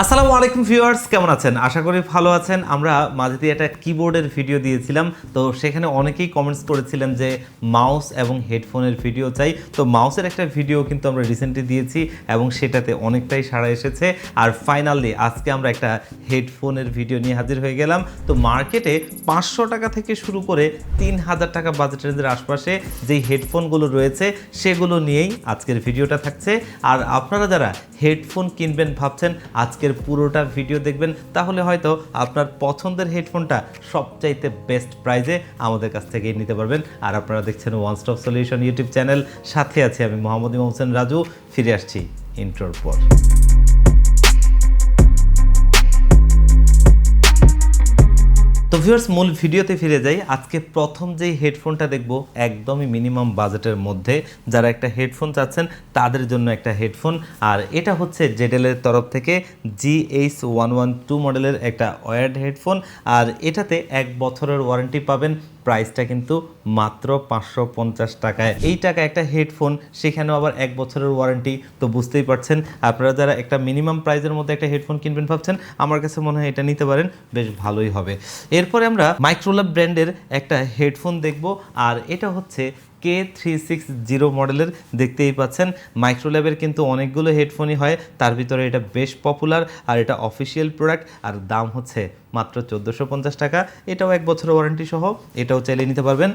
আসসালামু আলাইকুম ভিউয়ার্স, কেমন আছেন? আশা করি ভালো আছেন। আমরা মাঝে দিয়ে একটা কিবোর্ডের ভিডিও দিয়েছিলাম, তো সেখানে অনেকেই কমেন্টস করেছিলেন যে মাউস এবং হেডফোনের ভিডিও চাই। তো মাউসের একটা ভিডিও কিন্তু আমরা রিসেন্টলি দিয়েছি এবং সেটাতে অনেকটাই সাড়া এসেছে। আর ফাইনালি আজকে আমরা একটা হেডফোনের ভিডিও নিয়ে হাজির হয়ে গেলাম। তো মার্কেটে 500 টাকা থেকে শুরু করে 3000 টাকা বাজেট রেঞ্জের আশপাশে যেই হেডফোনগুলো রয়েছে সেগুলো নিয়েই আজকের ভিডিওটা থাকছে। আর আপনারা যারা হেডফোন কিনবেন ভাবছেন, আজকের পুরোটা ভিডিও দেখবেন, তাহলে হয়তো আপনার পছন্দের হেডফোনটা সবচাইতে বেস্ট প্রাইজে আমাদের কাছ থেকে নিতে পারবেন। আর আপনারা দেখছেন one stop solution YouTube channel, সাথে আছি আমি মোহাম্মদ ইমাম হোসেন রাজু। ফিরে আসছি ইন্ট্রোর পর। তো ভিউয়ার্স, মূল ভিডিওতে ফিরে যাই। আজকে প্রথম যেই হেডফোনটা দেখব একদমই মিনিমাম বাজেটের মধ্যে, যারা একটা হেডফোন চাচ্ছেন তাদের জন্য একটা হেডফোন। আর এটা হচ্ছে জেডএল এর তরফ থেকে GH112 মডেলের একটা ওয়্যার্ড হেডফোন। আর এটাতে 1 বছরের ওয়ারেন্টি পাবেন। প্রাইসটা কিন্তু মাত্র 550 টাকায়। এই টাকা একটা হেডফোন, সেখানেও আবার 1 বছরের ওয়ারেন্টি। তো বুঝতেই পারছেন, আপনারা যারা একটা মিনিমাম প্রাইসের মধ্যে একটা হেডফোন কিনবেন ভাবছেন, আমার কাছে মনে হয় এটা নিতে পারেন, বেশ ভালোই হবে। এরপরে আমরা মাইক্রোল্যাব ব্র্যান্ডের একটা হেডফোন দেখব। আর এটা হচ্ছে K360 মডেলের। দেখতেই পাচ্ছেন মাইক্রোল্যাবের কিন্তু অনেকগুলো হেডফোনই হয়, তার ভিতরে এটা বেশ পপুলার। আর এটা অফিসিয়াল প্রোডাক্ট, আর দাম হচ্ছে মাত্র 1450 টাকা। এটাও 1 বছরের ওয়ারেন্টি সহ, এটাও চাইলে নিতে পারবেন।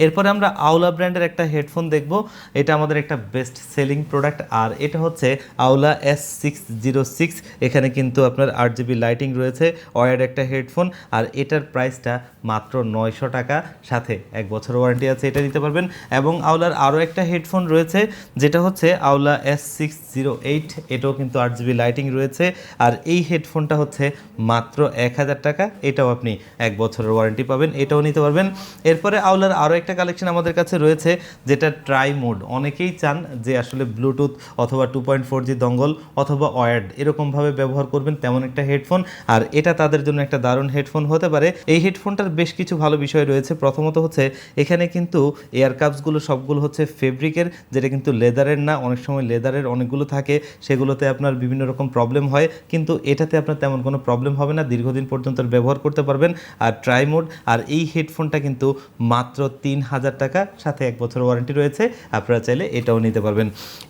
এরপরে আমরা আওলা ব্র্যান্ডের একটা হেডফোন দেখব। এটা আমাদের একটা বেস্ট সেলিং প্রোডাক্ট, আর এটা হচ্ছে আওলা S606। এখানে কিন্তু আপনার 8GB লাইটিং রয়েছে, ওয়্যার্ড একটা হেডফোন। আর এটার প্রাইসটা মাত্র 900 টাকা, সাথে 1 বছর ওয়ারেন্টি আছে, এটা নিতে পারবেন। এবং আওলার আরও একটা হেডফোন রয়েছে, যেটা হচ্ছে আওলা S608। এটাও কিন্তু 8GB লাইটিং রয়েছে। আর এই হেডফোনটা হচ্ছে মাত্র 1000 টাকা, এটাও আপনি 1 বছরের ওয়ারেন্টি পাবেন, এটাও নিতে পারবেন। এরপরে আওলার আরও একটা কালেকশন আমাদের কাছে রয়েছে, যেটা ট্রাই মোড। অনেকেই চান যে আসলে ব্লুটুথ অথবা 2.4G দঙ্গল অথবা ওয়্যার্ড এরকমভাবে ব্যবহার করবেন, তেমন একটা হেডফোন। আর এটা তাদের জন্য একটা দারুণ হেডফোন হতে পারে। এই হেডফোনটার বেশ কিছু ভালো বিষয় রয়েছে। প্রথমত হচ্ছে এখানে কিন্তু এয়ার কাপসগুলো সবগুলো হচ্ছে ফেব্রিকের, যেটা কিন্তু লেদারের না। অনেক সময় লেদারের অনেকগুলো থাকে, সেগুলোতে আপনার বিভিন্ন রকম প্রবলেম হয়, কিন্তু এটাতে আপনার তেমন কোনো প্রবলেম হবে না, দীর্ঘদিন পর্যন্ত ব্যবহার করতে পারবেন। আর ট্রাই মোড। আর এই হেডফোনটা কিন্তু মাত্র 3000 টাকা, সাথে 1 বছর ওয়ারেন্টি রয়েছে, আপনারা চাইলে এটাও নিতে পারবেন।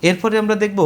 এরপরে আমরা দেখব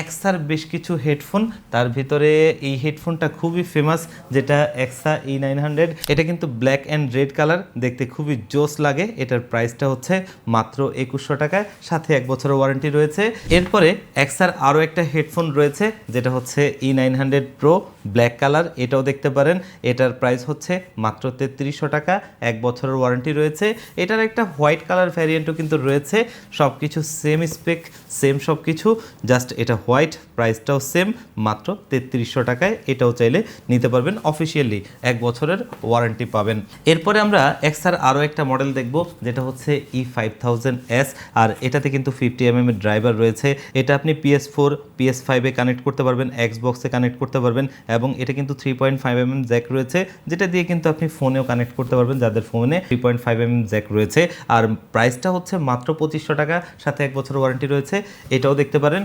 এক্সার বেশ কিছু হেডফোন। তার ভিতরে এই হেডফোনটা খুবই ফেমাস, যেটা এক্সা E900। এটা কিন্তু ব্ল্যাক অ্যান্ড রেড কালার, দেখতে খুবই জোস লাগে। এটার প্রাইসটা হচ্ছে মাত্র 2100 টাকায়, সাথে 1 বছরের ওয়ারেন্টি রয়েছে। এরপরে এক্সার আরও একটা হেডফোন রয়েছে, যেটা হচ্ছে E900 প্রো ব্ল্যাক কালার, এটাও দেখতে পারেন। এটার প্রাইস হচ্ছে মাত্র 3300 টাকা, 1 বছরের ওয়ারেন্টি রয়েছে। এটার একটা হোয়াইট কালার ভ্যারিয়েন্টও কিন্তু রয়েছে। সব কিছু সেম স্পেক, সেম সব কিছু, জাস্ট এটা হোয়াইট, প্রাইসটাও সেম, মাত্র 3300 টাকায়। এটাও চাইলে নিতে পারবেন, অফিসিয়ালি 1 বছরের ওয়ারেন্টি পাবেন। এরপরে আমরা এক্সার আরও একটা মডেল দেখব, যেটা হচ্ছে E5000S। আর এটাতে কিন্তু 50mm এর ড্রাইভার রয়েছে। এটা আপনি PS4 PS5-এ কানেক্ট করতে পারবেন, Xbox-এ কানেক্ট করতে পারবেন। এবং এটা কিন্তু 3.5mm জ্যাক রয়েছে, যেটা দিয়ে কিন্তু আপনি ফোনেও কানেক্ট করতে পারবেন, যাদের ফোনে 3.5mm জ্যাক রয়েছে। আর প্রাইসটা হচ্ছে মাত্র 2500 টাকা, সাথে 1 বছর ওয়ারেন্টি রয়েছে, এটাও দেখতে পারেন।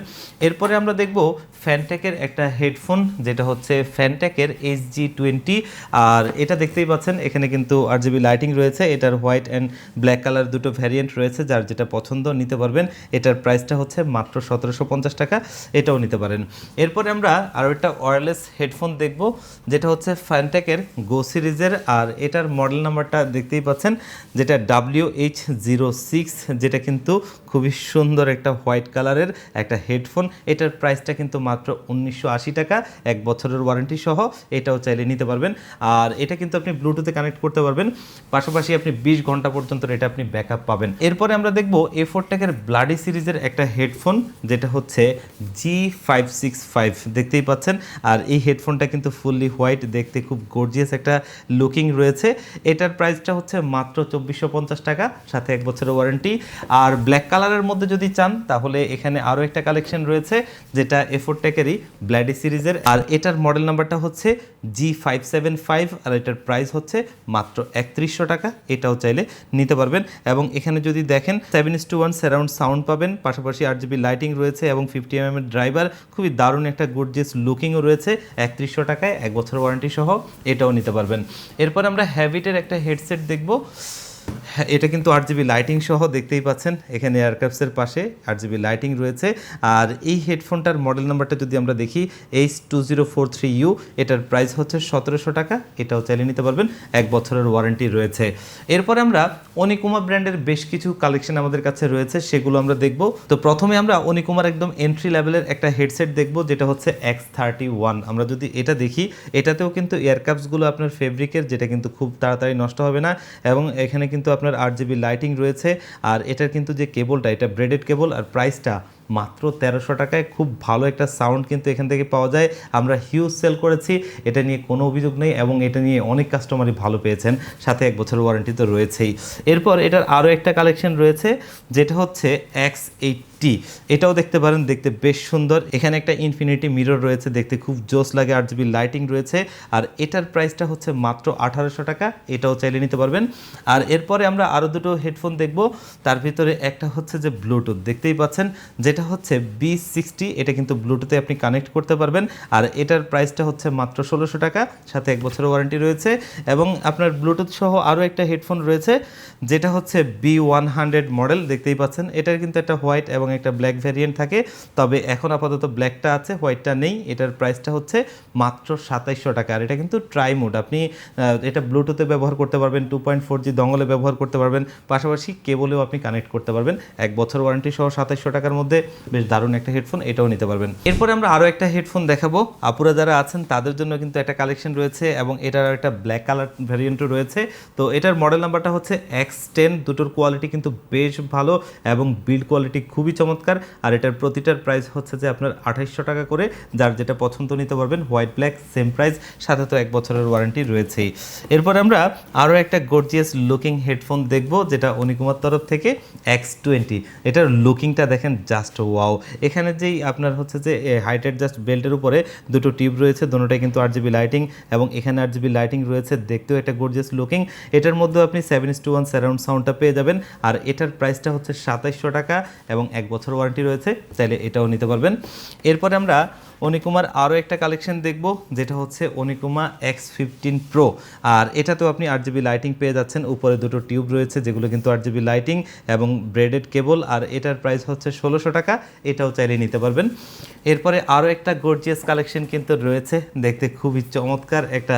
এরপরে আমরা দেখব ফ্যানটেকের একটা হেডফোন, যেটা হচ্ছে ফ্যানটেকের HG20। আর এটা দেখতেই পাচ্ছেন, এখানে কিন্তু 8GB লাইটিং রয়েছে। এটার হোয়াইট অ্যান্ড ব্ল্যাক কালার দুটো ভ্যারিয়েন্ট রয়েছে, যার যেটা পছন্দ নিতে পারবেন। এটার প্রাইসটা হচ্ছে মাত্র 1750 টাকা, এটাও নিতে পারেন। এরপরে আমরা আরও একটা ওয়্যারলেস হেডফোন দেখব, যেটা হচ্ছে ফ্যানটেকের গো সিরিজের। আর এটার মডেল নাম্বারটা দেখতেই পাচ্ছেন, যেটা WH06, যেটা কিন্তু খুবই সুন্দর একটা হোয়াইট কালারের একটা হেডফোন। এটার প্রাইসটা কিন্তু মাত্র 1980 টাকা, 1 বছরের ওয়ারেন্টি সহ, এটাও চাইলে নিতে পারবেন। আর এটা কিন্তু আপনি ব্লুটুথে কানেক্ট করতে পারবেন, পাশাপাশি আপনি 20 ঘন্টা পর্যন্ত এটা আপনি ব্যাকআপ পাবেন। এরপরে আমরা দেখব A4টেকের ব্লাডি সিরিজের একটা হেডফোন, যেটা হচ্ছে G565, দেখতেই পাচ্ছেন। আর এই হেডফোনটা কিন্তু ফুললি হোয়াইট, দেখতে খুব গর্জিয়াস একটা লুকিং রয়েছে। এটার প্রাইসটা হচ্ছে মাত্র 2450 টাকা, সাথে 1 বছরের ওয়ারেন্টি। আর ব্ল্যাক কালারের মধ্যে যদি চান, তাহলে এখানে আরও একটা কালেকশন রয়েছে, যেটা A4টেকেরই ব্লাডি সিরিজের। আর এটার মডেল নাম্বারটা হচ্ছে G575, আর এটার প্রাইস হচ্ছে মাত্র 3100 টাকা, এটাও চাইলে নিতে পারবেন। এবং এখানে যদি দেখেন 7:1 সারাউন্ড সাউন্ড পাবেন, পাশাপাশি 8GB লাইটিং রয়েছে এবং 50mm এর ড্রাইভার। খুবই দারুণ একটা গর্জিয়াস লুকিংও রয়েছে। 1 ৩৫০০ টাকায় 1 বছর ওয়ারেন্টি সহ এটাও নিতে পারবেন। এরপর আমরা হ্যাবিটের একটা হেডসেট দেখব। হ্যাঁ, এটা কিন্তু 8GB লাইটিং সহ দেখতেই পাচ্ছেন, এখানে এয়ারক্রাফটসের পাশে 8GB লাইটিং রয়েছে। আর এই হেডফোনটার মডেল নাম্বারটা যদি আমরা দেখি H2043U, এটার প্রাইস হচ্ছে 1700 টাকা, এটাও চাইলে নিতে পারবেন, 1 বছরের ওয়ারেন্টি রয়েছে। এরপরে আমরা অনিকুমা ব্র্যান্ডের বেশ কিছু কালেকশন আমাদের কাছে রয়েছে, সেগুলো আমরা দেখব। তো প্রথমে আমরা অনিকুমার একদম এন্ট্রি লেভেলের একটা হেডসেট দেখব, যেটা হচ্ছে X31। আমরা যদি এটা দেখি, এটাতেও কিন্তু এয়ারক্রাফটসগুলো আপনার ফেব্রিকের, যেটা কিন্তু খুব তাড়াতাড়ি নষ্ট হবে না, এবং এখানে কিন্তু আপনার 8GB লাইটিং রয়েছে। আর এটার কিন্তু যে কেবলটা, এটা ব্রেডেড কেবল, আর প্রাইসটা মাত্র 1300 টাকায়। খুব ভালো একটা সাউন্ড কিন্তু এখান থেকে পাওয়া যায়। আমরা হিউজ সেল করেছি, এটা নিয়ে কোনো অভিযোগ নেই, এবং এটা নিয়ে অনেক কাস্টমারই ভালো পেয়েছেন, সাথে 1 বছর ওয়ারেন্টি তো রয়েছেই। এরপর এটার আরও একটা কালেকশন রয়েছে, যেটা হচ্ছে X80। এটাও দেখতে পারেন, দেখতে বেশ সুন্দর। এখানে একটা ইনফিনিটি মিরর রয়েছে, দেখতে খুব জোস লাগে, 8GB লাইটিং রয়েছে। আর এটার প্রাইসটা হচ্ছে মাত্র 1800 টাকা, এটাও চাইলে নিতে পারবেন। আর এরপরে আমরা আরও দুটো হেডফোন দেখব, তার ভিতরে একটা হচ্ছে যে ব্লুটুথ, দেখতেই পাচ্ছেন, যেটা হচ্ছে B60। এটা কিন্তু ব্লুটুথে আপনি কানেক্ট করতে পারবেন। আর এটার প্রাইসটা হচ্ছে মাত্র 1600 টাকা, সাথে 1 বছরের ওয়ারেন্টি রয়েছে। এবং আপনার ব্লুটুথ সহ আরও একটা হেডফোন রয়েছে, যেটা হচ্ছে B100 মডেল, দেখতেই পাচ্ছেন। এটার কিন্তু একটা হোয়াইট এবং একটা ব্ল্যাক ভ্যারিয়েন্ট থাকে, তবে এখন আপাতত ব্ল্যাকটা আছে, হোয়াইটটা নেই। এটার প্রাইসটা হচ্ছে মাত্র 2700 টাকা। আর এটা কিন্তু ট্রাই মোড, আপনি এটা ব্লুটুথে ব্যবহার করতে পারবেন, 2.4G দঙ্গলে ব্যবহার করতে পারবেন, পাশাপাশি কেবলেও আপনি কানেক্ট করতে পারবেন। 1 বছর ওয়ারেন্টি সহ 2700 টাকার মধ্যে বেশ দারুণ একটা হেডফোন, এটাও নিতে পারবেন। এরপরে আমরা আরও একটা হেডফোন দেখাবো। আপুরা যারা আছেন তাদের জন্য কিন্তু একটা কালেকশন রয়েছে, এবং এটার একটা ব্ল্যাক কালার ভ্যারিয়েন্টও রয়েছে। তো এটার মডেল নাম্বারটা হচ্ছে X10। দুটোর কোয়ালিটি কিন্তু বেশ ভালো, এবং বিল্ড কোয়ালিটি খুবই চমৎকার। আর এটার প্রতিটার প্রাইস হচ্ছে যে আপনার 2800 টাকা করে, যার যেটা পছন্দ নিতে পারবেন। হোয়াইট ব্ল্যাক সেম প্রাইস, সাথে তো 1 বছরের ওয়ারেন্টি রয়েছেই। এরপর আমরা আরও একটা গর্জিয়াস লুকিং হেডফোন দেখব, যেটা অনিকুমার তরফ থেকে X20। এটার লুকিংটা দেখেন, জাস্ট ওয়াও। এখানে যেই আপনার হচ্ছে যে হাইট অ্যাডজাস্ট বেল্টের উপরে দুটো টিউব রয়েছে, দুটোটাই কিন্তু 8GB লাইটিং, এবং এখানে 8GB লাইটিং রয়েছে, দেখতেও একটা গর্জিয়াস লুকিং। এটার মধ্যে আপনি 7:1 সারাউন্ড সাউন্ডটা পেয়ে যাবেন। আর এটার প্রাইসটা হচ্ছে 2700 টাকা, এবং 1 বছর ওয়ারেন্টি রয়েছে, চাইলে এটাও নিতে পারবেন। এরপরে আমরা অনিকুমার আরও একটা কালেকশন দেখব, যেটা হচ্ছে অনিকুমা X15 Pro। আর এটাতেও আপনি 8GB লাইটিং পেয়ে যাচ্ছেন, উপরে দুটো টিউব রয়েছে, যেগুলো কিন্তু 8GB লাইটিং এবং ব্রেডেড কেবল। আর এটার প্রাইস হচ্ছে 1600 টাকা, এটাও চাইলে নিতে পারবেন। এরপরে আরও একটা গর্জিয়াস কালেকশন কিন্তু রয়েছে, দেখতে খুবই চমৎকার একটা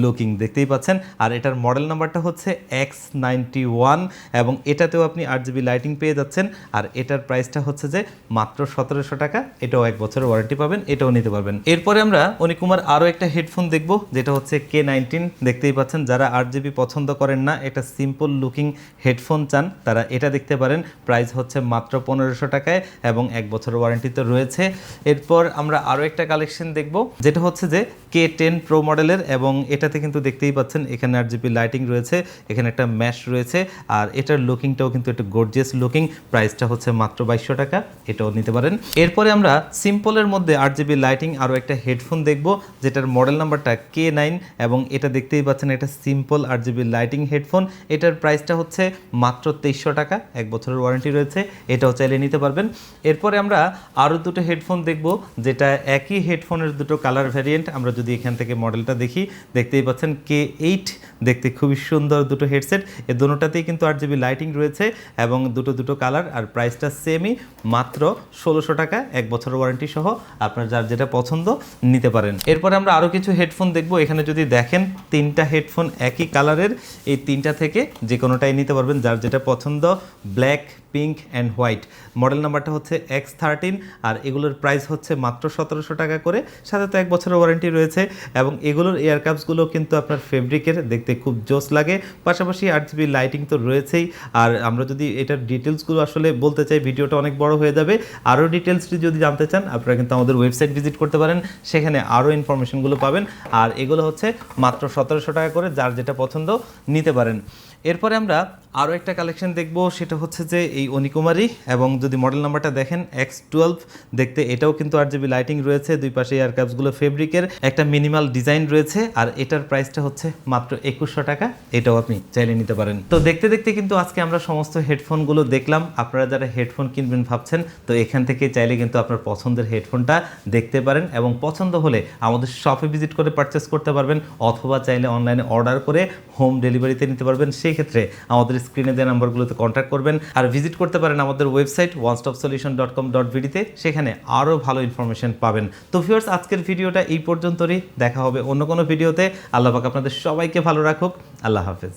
লুকিং, দেখতেই পাচ্ছেন। আর এটার মডেল নাম্বারটা হচ্ছে X91, এবং এটাতেও আপনি 8GB লাইটিং পেয়ে যাচ্ছেন। আর এটার প্রাইসটা হচ্ছে যে মাত্র 1700 টাকা, এটাও 1 বছরের ওয়ারেন্টি পাবেন, এটাও নিতে পারবেন। এরপরে আমরা অনিকুমার আরও একটা হেডফোন দেখব, যেটা হচ্ছে K19। দেখতেই পাচ্ছেন, যারা 8GB পছন্দ করেন না, একটা সিম্পল লুকিং হেডফোন চান, তারা এটা দেখতে পারেন। প্রাইস হচ্ছে মাত্র 1500 টাকায়, এবং 1 বছরের ওয়ারেন্টি তো রয়েছে। এরপর আমরা আরও একটা কালেকশন দেখব, যেটা হচ্ছে যে K10 Pro মডেলের, এবং এটাতে কিন্তু দেখতেই পাচ্ছেন এখানে 8GB লাইটিং রয়েছে, এখানে একটা ম্যাশ রয়েছে। আর এটার লুকিংটাও কিন্তু একটা গর্জিয়াস লুকিং, প্রাইসটা হচ্ছে মাত্র 2200 টাকা, এটাও নিতে পারেন। এরপরে আমরা সিম্পলের মধ্যে 8GB লাইটিং আরও একটা হেডফোন দেখব, যেটার মডেল নাম্বারটা K9, এবং এটা দেখতেই পাচ্ছেন একটা সিম্পল 8GB লাইটিং হেডফোন। এটার প্রাইসটা হচ্ছে মাত্র 2300 টাকা, 1 বছরের ওয়ারেন্টি রয়েছে, এটাও চাইলে নিতে পারবেন। এরপরে আমরা আরও দুটো হেডফোন দেখব, যেটা একই হেডফোনের দুটো কালার ভ্যারিয়েন্ট। আমরা যদি এখান থেকে মডেলটা দেখি, দেখতেই পাচ্ছেন K8, দেখতে খুবই সুন্দর দুটো হেডসেট। এই দুটোটাতেই কিন্তু 8GB লাইটিং রয়েছে, এবং দুটো কালার। আর প্রাইসটা সেমই, মাত্র 1600 টাকা, 1 বছরের ওয়ারেন্টি সহ, আপনার যার যেটা পছন্দ নিতে পারেন। এরপরে আমরা আরও কিছু হেডফোন দেখব। এখানে যদি দেখেন, 3টা হেডফোন একই কালারের, এই 3টা থেকে যে কোনোটাই নিতে পারবেন, যার যেটা পছন্দ। Black, pink and white. Model নাম্বারটা হচ্ছে X13, আর এগুলোর প্রাইস হচ্ছে মাত্র 1700 টাকা করে, সাথে তো 1 বছরের ওয়ারেন্টি রয়েছে। এবং এগুলোর এয়ারকাপসগুলো কিন্তু আপনার ফেব্রিকের, দেখতে খুব জোস লাগে, পাশাপাশি 8GB লাইটিং তো রয়েছেই। আর আমরা যদি এটার ডিটেলসগুলো আসলে বলতে চাই, ভিডিওটা অনেক বড় হয়ে যাবে। আরও ডিটেলসটি যদি জানতে চান, আপনারা কিন্তু আমাদের ওয়েবসাইট ভিজিট করতে পারেন, সেখানে আরও ইনফরমেশনগুলো পাবেন। আর এগুলো হচ্ছে মাত্র 1700 টাকা করে, যার যেটা পছন্দ নিতে পারেন। এরপরে আমরা আরও একটা কালেকশন দেখব, সেটা হচ্ছে যে এই অনিকুমারী, এবং যদি মডেল নাম্বারটা দেখেন X12 দেখতে, এটাও কিন্তু 8GB লাইটিং রয়েছে, দুই পাশে এয়ার ক্যাপসগুলো ফেব্রিকের, একটা মিনিমাল ডিজাইন রয়েছে, আর এটার প্রাইসটা হচ্ছে মাত্র 2100 টাকা। এটাও আপনি চাইলে নিতে পারেন। তো দেখতে দেখতে কিন্তু আজকে আমরা সমস্ত হেডফোনগুলো দেখলাম। আপনারা যারা হেডফোন কিনবেন ভাবছেন, তো এখান থেকে চাইলে কিন্তু আপনার পছন্দের হেডফোনটা দেখতে পারেন, এবং পছন্দ হলে আমাদের শপে ভিজিট করে পারচেস করতে পারবেন, অথবা চাইলে অনলাইনে অর্ডার করে হোম ডেলিভারিতে নিতে পারবেন। সেই ক্ষেত্রে আমাদের স্ক্রিনে দেওয়া নাম্বারগুলোতে কন্ট্যাক্ট করবেন, আর ভিজিট করতে পারেন আমাদের ওয়েবসাইট onestopsolution.com.bd-তে, সেখানে আরও ভালো ইনফরমেশন পাবেন। তো ভিউয়ার্স, আজকের ভিডিওটা এই পর্যন্তই। দেখা হবে অন্য কোনো ভিডিওতে। আল্লাহ পাক আপনাদের সবাইকে ভালো রাখুক। আল্লাহ হাফেজ।